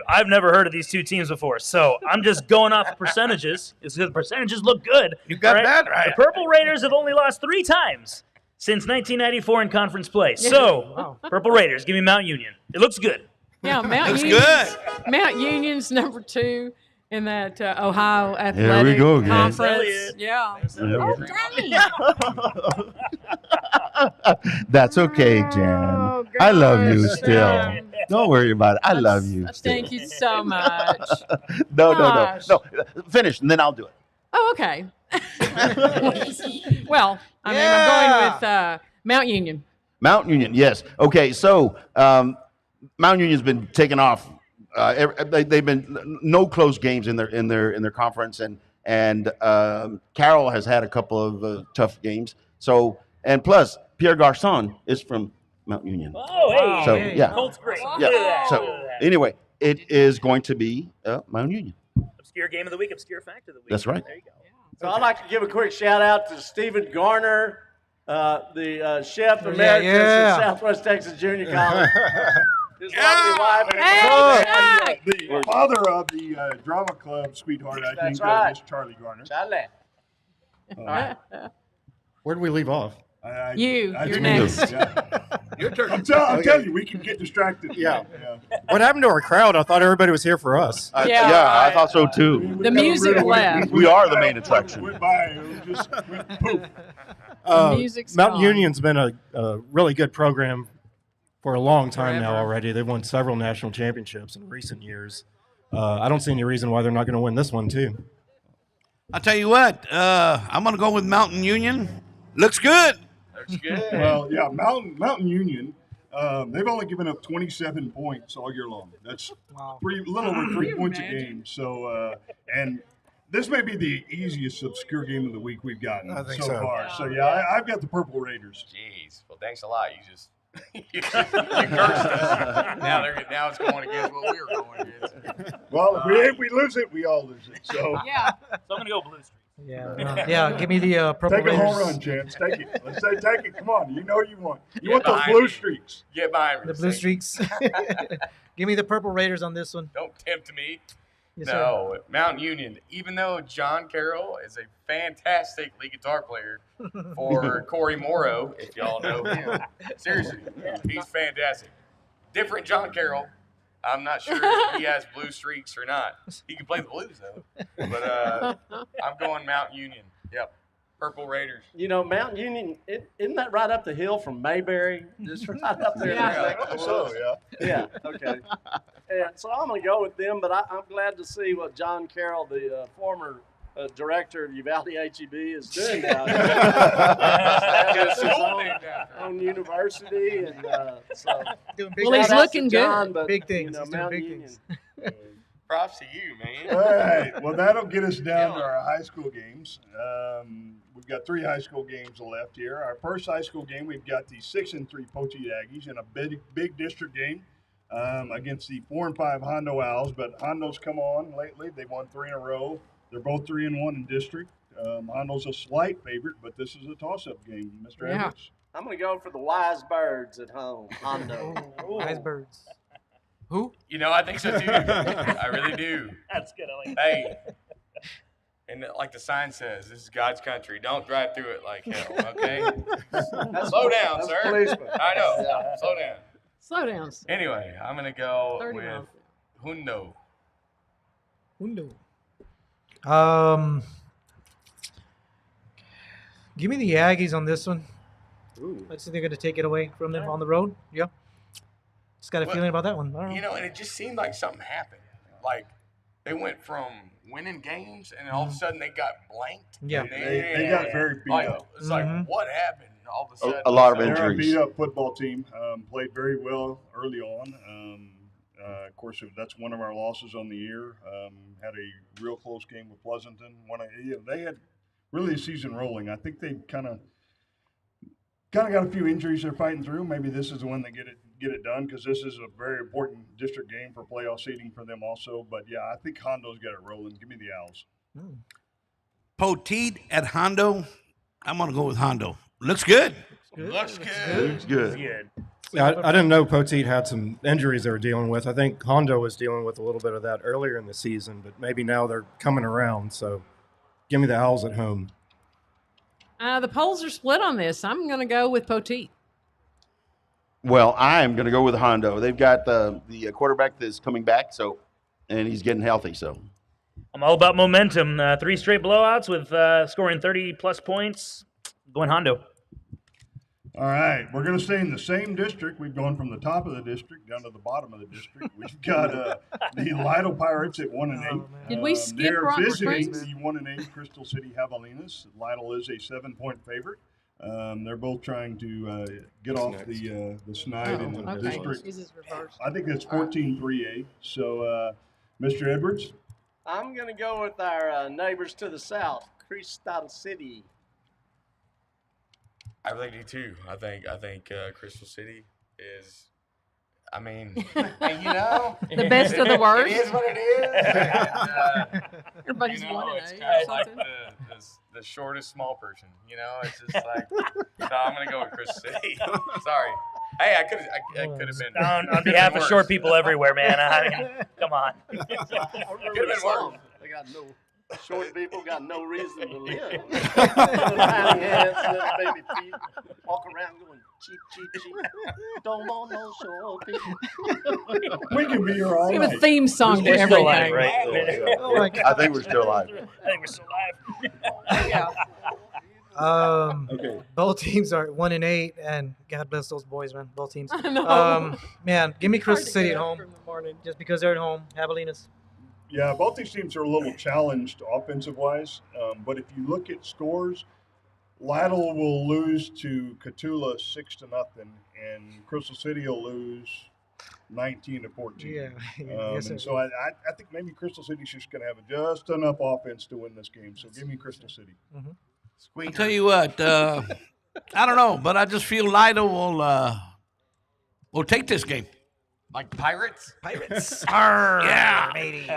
I've never heard of these two teams before, so I'm just going off percentages. It's because the percentages look good. You got all that right. The Purple Raiders have only lost 3 times since 1994 in conference play. So, Purple Raiders, give me Mount Union. It looks good. Yeah, Mount Looks Union's, good. Mount Union's number 2 in that Ohio There Athletic we go, guys. Conference. Yeah. Oh, dang. That's okay, Jan. Oh, I love you gosh, still. man. Don't worry about it. I love you still. Thank you so much. No. Gosh. Finish, and then I'll do it. Oh, okay. Well, I mean, I'm going with Mount Union. Mount Union, yes. Okay, so Mount Union's been taken off. They've been no close games in their conference, and Carroll has had a couple of tough games. So, and plus Pierre Garçon is from Mount Union. Oh, hey. So yeah, Colts great. yeah. Look at that. So Look at that. anyway, it is going to be Mount Union. Obscure game of the week, obscure fact of the week. That's right. There you go. So I'd like to give a quick shout out to Stephen Garner, the chef emeritus at Southwest Texas Junior College. His lovely wife. Hey, The father of the drama club, sweetheart, I think, right. is Charlie Garner. Charlie. Where did we leave off? You're think next. Your turn. I'm telling you, we can get distracted. Yeah. What happened to our crowd? I thought everybody was here for us. I thought so too. The music left. We are the main attraction. Went by, it was just went poof. Music's Mountain gone. Union's been a really good program for a long time now already. They've won several national championships in recent years. I don't see any reason why they're not going to win this one too. I'll tell you what, I'm going to go with Mountain Union. Looks good. Looks good. Well, yeah, Mountain Union. They've only given up 27 points all year long. That's little over 3 points a game. So, and this may be the easiest obscure game of the week we've gotten so far. So, yeah, I've got the Purple Raiders. Jeez. Well, thanks a lot. You just you cursed us. Now it's going against what we were going against. Well, if we lose it, we all lose it. So So I'm going to go Blue Streak. Yeah, give me the Purple take a Raiders. home run, Chance. Take it. Let's say take it. Come on. You know you want. You Get want those behind blue me. streaks. Get behind me. The Blue Streaks. Give me the Purple Raiders on this one. Don't tempt me. Yes, No, Mountain Union. Even though John Carroll is a fantastic lead guitar player for Corey Morrow, if y'all know him, seriously, he's fantastic. Different John Carroll. I'm not sure if he has blue streaks or not. He can play the blues though. But I'm going Mountain Union. Yep, Purple Raiders. You know, Mountain Union, isn't that right up the hill from Mayberry? Just right up there. Yeah. Yeah, okay. Yeah, so I'm going to go with them, but I'm glad to see what John Carroll, the former director of Uvalde HEB, is doing now. His own university, and so Doing big Well, he's shout out to looking John, good. but, Big things. You know, He's doing Mountain big Union. things. Props to you, man. All right. Well, that'll get us down to our high school games. We've got 3 high school games left here. Our first high school game, we've got the 6-3 Poteet Aggies in a big district game against the 4-5 Hondo Owls. But Hondo's come on lately. They've won 3 in a row. They're both 3-1 in district. Hondo's a slight favorite, but this is a toss-up game, Mr. Yeah. Edwards. I'm going to go for the Wise Birds at home, Hondo. Wise birds. Who? You know, I think so too. I really do. That's good. I like Hey, and like the sign says, this is God's country. Don't drive through it like hell, okay? Slow down, That's sir. policeman. I know. Yeah. Slow down. Slow down. Anyway, I'm going to go 30 with miles. Hundo. Give me the Aggies on this one. I just think they're going to take it away from them on the road. Yeah. Just got a feeling about that one. I don't know. You know, and it just seemed like something happened. Like, they went from winning games, and all of a sudden they got blanked. Yeah. And They got very beat like, up. It's like, what happened? All of a sudden. A lot of They're a injuries. beat-up football team. Played very well early on. Of course, that's one of our losses on the year. Had a real close game with Pleasanton. They had really a season rolling. I think they kind of got a few injuries they're fighting through. Maybe this is the one that get it done, because this is a very important district game for playoff seeding for them also. But yeah, I think Hondo's got it rolling. Give me the Owls. Poteet at Hondo. I'm going to go with Hondo. Looks good. Looks good. It's good. good. Yeah, I didn't know Poteet had some injuries they were dealing with. I think Hondo was dealing with a little bit of that earlier in the season, but maybe now they're coming around. So give me the Owls at home. The polls are split on this. I'm going to go with Poteet. Well, I am going to go with Hondo. They've got the quarterback that's coming back, and he's getting healthy. So I'm all about momentum. 3 straight blowouts with scoring 30-plus points. Going Hondo. All right, we're going to stay in the same district. We've gone from the top of the district down to the bottom of the district. We've got the Lytle Pirates at 1-8. Did we skip They're Rock visiting Springs? the 1-8 Crystal City Javelinas. Lytle is a 7-point favorite. They're both trying to get off the snide in the Okay. district. This is reversed. I think that's 14-3A. So, Mr. Edwards? I'm going to go with our neighbors to the south, Crystal City. I really do too. I think Crystal City is. I mean, you know, The best of the worst. It is what it is. And, Everybody's you know, 1 and it's 8 kind or of like something. the shortest small person. You know, it's just like, so I'm gonna go with Crystal City. Sorry. Hey, I could have been On behalf of short people everywhere, man. I mean, come on. I remember the song. They got no short people got no reason to live. Little tiny hands, little baby feet, walk around going cheep, cheep, cheep. Don't want no short people. We can be here all We have a night. theme song to We're still everything. live, right? Oh my I think we're still live. I think we're still live. Yeah. Okay. Both teams are 1 and 8, and God bless those boys, man. Both teams. I know. Man, give me Crystal Hard to City get at up home, from the morning. just because they're at home. Javelinas. Yeah, both these teams are a little challenged offensive-wise. But if you look at scores, Lytle will lose to Catula 6-0, and Crystal City will lose 19-14. Yeah. And so I think maybe Crystal City's just going to have just enough offense to win this game. So give me Crystal City. I'll tell you what, I don't know, but I just feel Lytle will take this game. like Pirates. Pirates. Yeah. matey.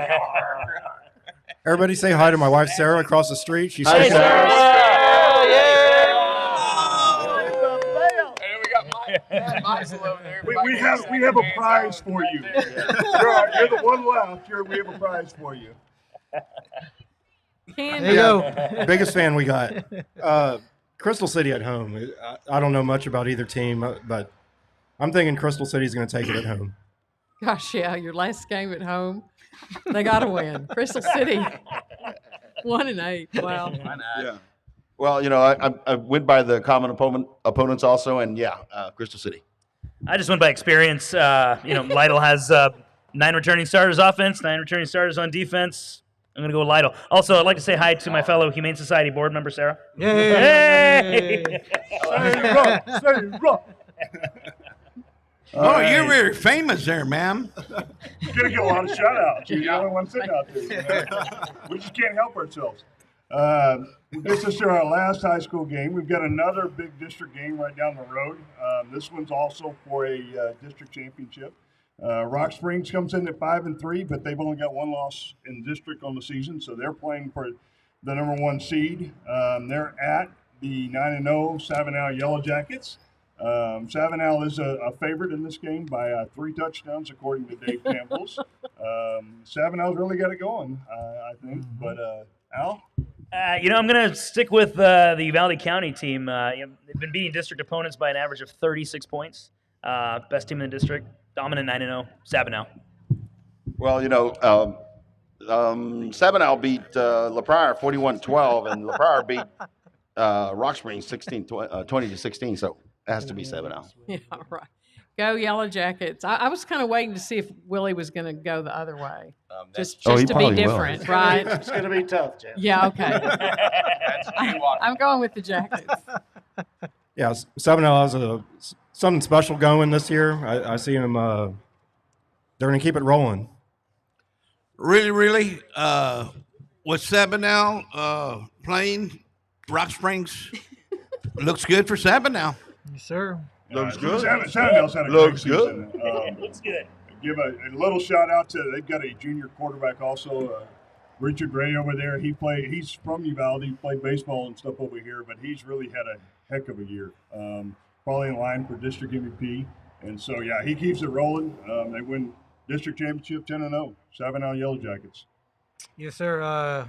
Everybody say hi to my wife Sarah across the street. She's Hi, Sarah. And then we got Matt Meisel over there. We have a prize for you. You're the one left. We have a prize for you. There you go. Biggest fan we got. Crystal City at home. I don't know much about either team, but I'm thinking Crystal City's going to take it at home. Gosh, yeah, your last game at home, they got to win. Crystal City, 1 and 8. Wow. Why not? Yeah. Well, you know, I went by the common opponents also, and Crystal City. I just went by experience. Lytle has 9 returning starters offense, 9 returning starters on defense. I'm going to go with Lytle. Also, I'd like to say hi to my fellow Humane Society board member, Sarah. Yay! Oh, you're very famous there, ma'am. You're going to get a lot of shout-outs. You're the only one sitting out there. We just can't help ourselves. This is our last high school game. We've got another big district game right down the road. This one's also for a district championship. Rock Springs comes in at 5-3, but they've only got 1 loss in district on the season, so they're playing for the number 1 seed. They're at the 9-0 Savannah Yellow Jackets. Savannah is a favorite in this game by 3 touchdowns, according to Dave Campbell's. Savannah's really got it going, I think. But Al? I'm going to stick with the Uvalde County team. They've been beating district opponents by an average of 36 points. Best team in the district. Dominant 9-0. Savannah. Well, Savannah beat LaPrior 41-12, and LaPrior beat Rock Springs 20-16. So it has to be Savannah. Yeah, right. Go Yellow Jackets. I was kind of waiting to see if Willie was going to go the other way. Just he to be probably will. different, right? It's going to be tough, Jeff. Yeah, okay. I'm going with the Jackets. Yeah, Savannah has something special going this year. I see them. They're going to keep it rolling. Really, with Sabinal playing Rock Springs, looks good for Sabinal. Yes, sir. Looks good. Savannah's had a Looks great good. season. Looks good. Give a little shout out to, they've got a junior quarterback also, Richard Ray over there. He's from Uvalde. He played baseball and stuff over here, but he's really had a heck of a year. Probably in line for district MVP. And so, yeah, he keeps it rolling. They win district championship 10-0. Savannah Yellow Jackets. Yes, sir.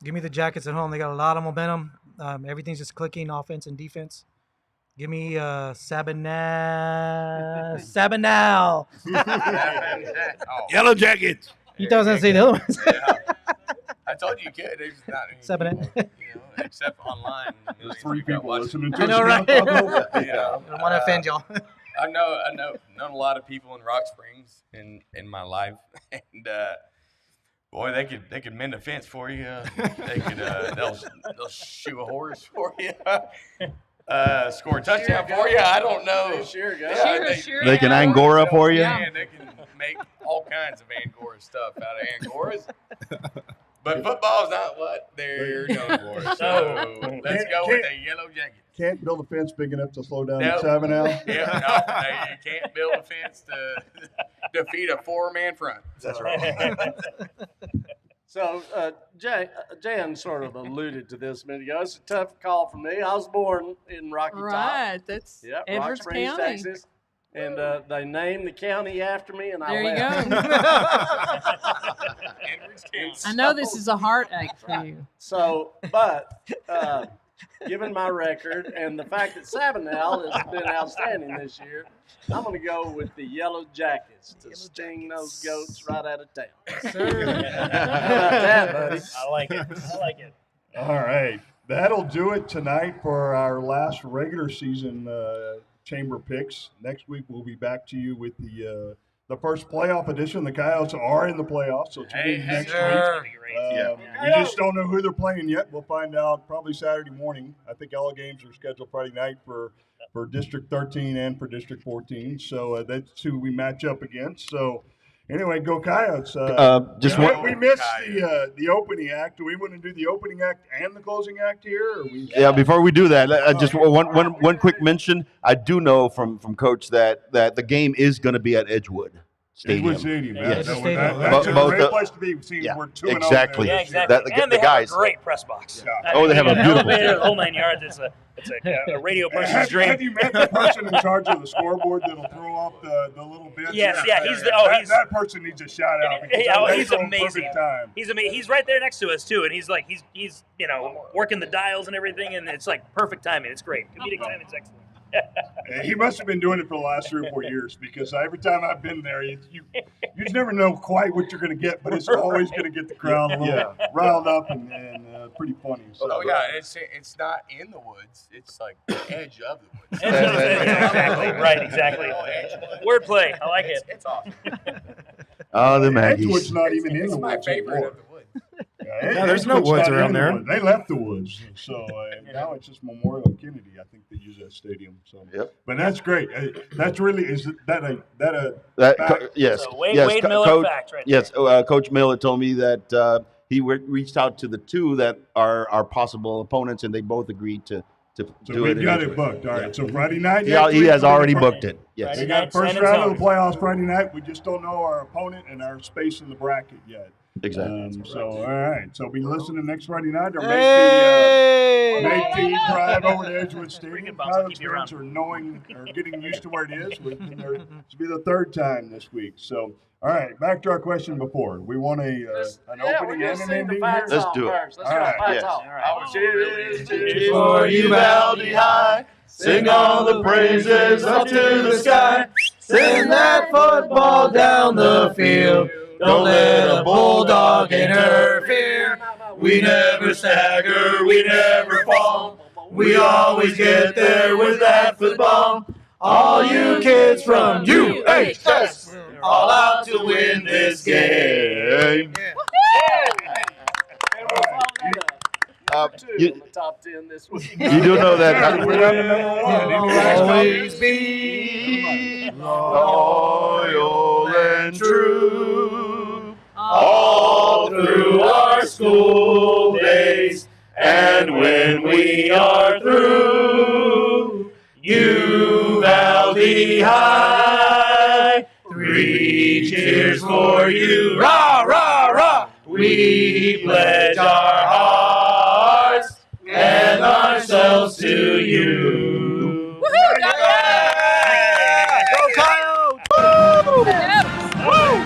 Give me the Jackets at home. They got a lot of momentum. Everything's just clicking, offense and defense. Give me Sabinal. Yellow Jackets. You thought I was going to say the other ones. I told you could. It's not, Sabinal. except online. There's 3 people listening to I know, us. right? Yeah. I don't want to offend y'all. I know known a lot of people in Rock Springs in my life, and boy, they could mend a fence for you. They could they'll shoe a horse for you. Score a touchdown for you. I don't know. Sure, guys. They can Angora for you. Yeah, they can make all kinds of Angora stuff out of Angoras. But football's not what they're known for. So let's go with the Yellow Jackets. Can't build a fence big enough to slow down Nope. the Savannah. Yeah, no, you can't build a fence to defeat a 4-man front. That's right. So, Jan sort of alluded to this a minute ago. It's a tough call for me. I was born in Rocky Top. Right, that's Rock Edwards Springs, County. Texas. And they named the county after me, and There I you left. go. I know this is a heartache for you. So, but given my record and the fact that Sabanel has been outstanding this year, I'm going to go with the Yellow Jackets to sting those goats right out of town. Sir. How about that, buddy? I like it. I like it. All right. That'll do it tonight for our last regular season chamber picks. Next week, we'll be back to you with the first playoff edition. The Coyotes are in the playoffs, so tune in next week. We just don't know who they're playing yet. We'll find out probably Saturday morning. I think all games are scheduled Friday night for District 13 and for District 14. So that's who we match up against. So anyway, go Coyotes. We missed the opening act. Do we want to do the opening act and the closing act here? Or Yeah, before we do that, just one quick mention. I do know from Coach that the game is going to be at Edgewood Stadium. Edgewood Stadium. Yes. That's a great place to be. We're 2-0 exactly. Yeah, exactly. And they have a great press box. Yeah. Oh, they have a beautiful elevator, the whole 9 yards. It's a radio person's dream. Have you met the person in charge of the scoreboard that'll throw off the little bits? Yes, he's that person needs a shout out. He's amazing. He's amazing. He's right there next to us too, and he's working the dials and everything, and it's like perfect timing. It's great. Comedic timing is excellent. He must have been doing it for the last 3 or 4 years because every time I've been there, you just never know quite what you're going to get, but it's always going to get the crowd a little riled up and pretty funny. So. Oh yeah, it's not in the woods; it's like the edge of the woods. Exactly. Right. Exactly. Wordplay. I like it. It's awesome. Oh, the Maggies. Edgewood's not even in the woods. It's my favorite of the woods. No, there's no woods around there. They left the woods, so now it's just Memorial and Kennedy. I think they use that stadium. So, but that's great. That's really yes. So Wade Miller Coach, fact right yes, Coach Miller told me that he reached out to the two that are our possible opponents, and they both agreed to do it. We've got it booked. All right. So Friday night. He has already booked it. Yes. We got first round of the playoffs Friday night. We just don't know our opponent and our space in the bracket yet. Exactly. All right. So be listening next Friday night or make the drive over to Edgewood Stadium. Coyotes fans are getting used to where it is. This will be the third time this week. So, all right. Back to our question before. We want an opening and an ending here. Let's do it. Let's go. Fight talk. Cheers for Uvalde High. Sing all the praises up to the sky. Send that football down the field. Don't let a bulldog interfere. We never stagger, we never fall. We always get there with that football. All you kids from UHS, all out to win this game. In the top 10 this week. You do know that. Always be loyal and true all through our school days, and when we are through, Uvalde High, 3 cheers for you, rah, rah, rah. We pledge our hearts and ourselves to you. Woohoo! Go Coyotes! Woo!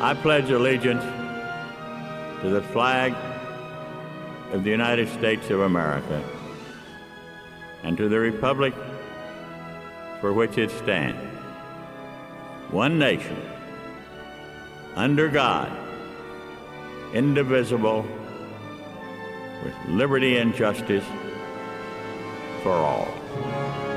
I pledge allegiance to the flag of the United States of America and to the republic for which it stands, one nation, under God, indivisible, with liberty and justice for all.